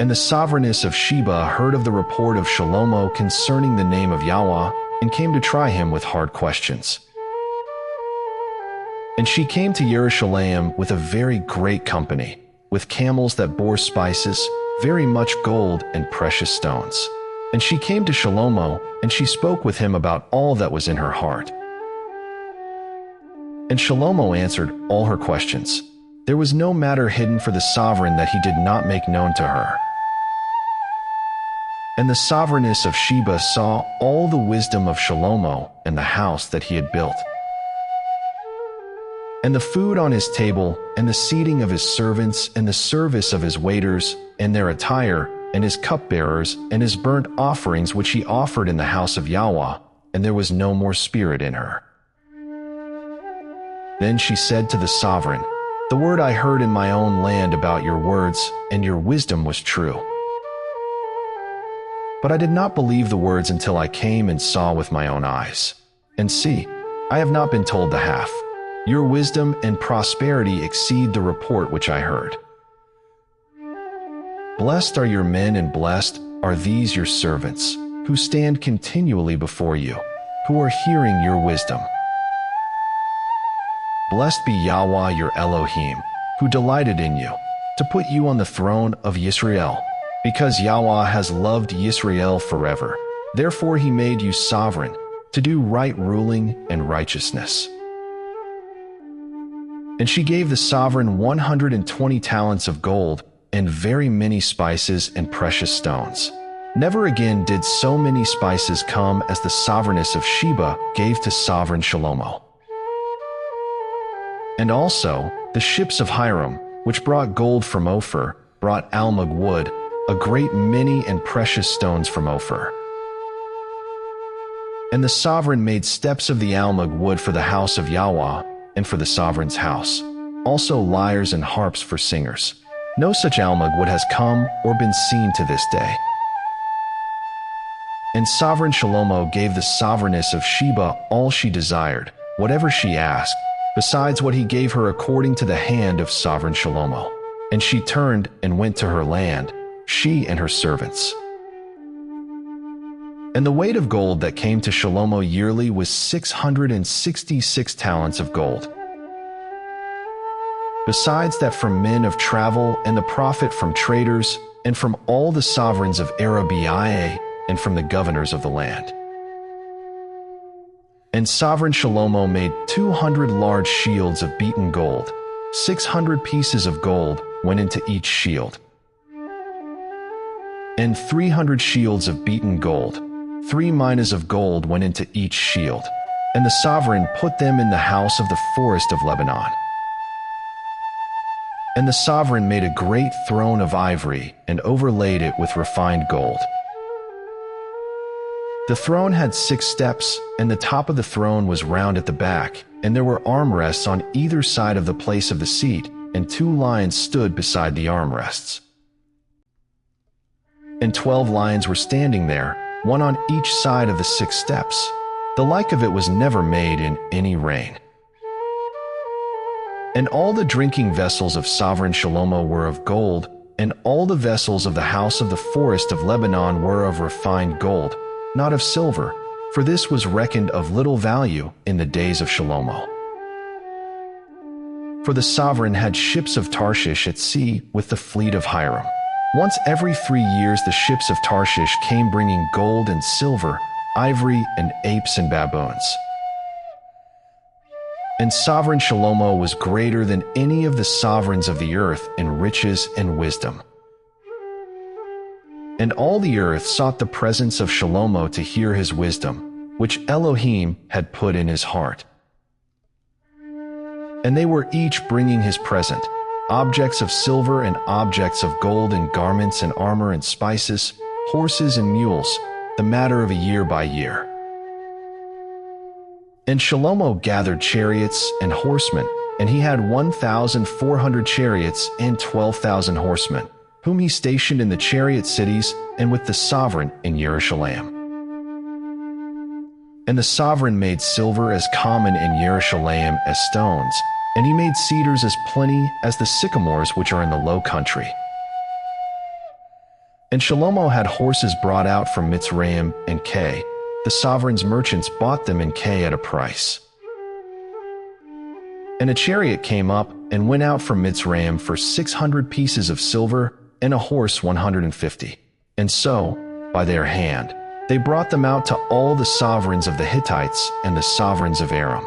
And the sovereigness of Sheba heard of the report of Shlomo concerning the name of Yahweh, and came to try him with hard questions. And she came to Jerusalem with a very great company, with camels that bore spices, very much gold and precious stones. And she came to Shlomo, and she spoke with him about all that was in her heart. And Shlomo answered all her questions. There was no matter hidden for the sovereign that he did not make known to her. And the sovereigness of Sheba saw all the wisdom of Shlomo and the house that he had built, and the food on his table, and the seating of his servants, and the service of his waiters, and their attire, and his cupbearers, and his burnt offerings which he offered in the house of Yahweh, and there was no more spirit in her. Then she said to the sovereign, The word I heard in my own land about your words, and your wisdom was true. But I did not believe the words until I came and saw with my own eyes. And see, I have not been told the half. Your wisdom and prosperity exceed the report which I heard. Blessed are your men, and blessed are these your servants, who stand continually before you, who are hearing your wisdom. Blessed be Yahweh your Elohim, who delighted in you, to put you on the throne of Yisrael, because Yahweh has loved Yisrael forever. Therefore he made you sovereign, to do right ruling and righteousness. And she gave the sovereign 120 talents of gold, and very many spices and precious stones. Never again did so many spices come as the sovereigness of Sheba gave to sovereign Shlomo. And also the ships of Hiram, which brought gold from Ophir, brought almug wood, a great many and precious stones from Ophir. And the sovereign made steps of the almug wood for the house of Yahweh, and for the sovereign's house, also lyres and harps for singers. No such almug wood has come or been seen to this day. And sovereign Shlomo gave the sovereigness of Sheba all she desired, whatever she asked, besides what he gave her according to the hand of sovereign Shlomo. And she turned and went to her land, she and her servants. And the weight of gold that came to Shlomo yearly was 666 talents of gold. Besides that from men of travel, and the profit from traders, and from all the sovereigns of Arabia, and from the governors of the land. And sovereign Shlomo made 200 large shields of beaten gold. 600 pieces of gold went into each shield. And 300 shields of beaten gold. 3 minas of gold went into each shield, and the sovereign put them in the house of the forest of Lebanon. And the sovereign made a great throne of ivory, and overlaid it with refined gold. The throne had 6 steps, and the top of the throne was round at the back, and there were armrests on either side of the place of the seat, and 2 lions stood beside the armrests. And 12 lions were standing there, one on each side of the 6 steps. The like of it was never made in any reign. And all the drinking vessels of sovereign Shlomo were of gold, and all the vessels of the house of the forest of Lebanon were of refined gold, not of silver, for this was reckoned of little value in the days of Shlomo. For the sovereign had ships of Tarshish at sea with the fleet of Hiram. Once every 3 years the ships of Tarshish came bringing gold and silver, ivory and apes and baboons. And sovereign Shlomo was greater than any of the sovereigns of the earth in riches and wisdom. And all the earth sought the presence of Shlomo to hear his wisdom, which Elohim had put in his heart. And they were each bringing his present, objects of silver and objects of gold and garments and armor and spices, horses and mules, the matter of a year by year. And Shlomo gathered chariots and horsemen, and he had 1,400 chariots and 12,000 horsemen, whom he stationed in the chariot cities and with the sovereign in Jerusalem. And the sovereign made silver as common in Jerusalem as stones, and he made cedars as plenty as the sycamores which are in the low country. And Shlomo had horses brought out from Mitzrayim and Kei. The sovereign's merchants bought them in Kei at a price. And a chariot came up and went out from Mitzrayim for 600 pieces of silver, and a horse 150. And so, by their hand, they brought them out to all the sovereigns of the Hittites and the sovereigns of Aram.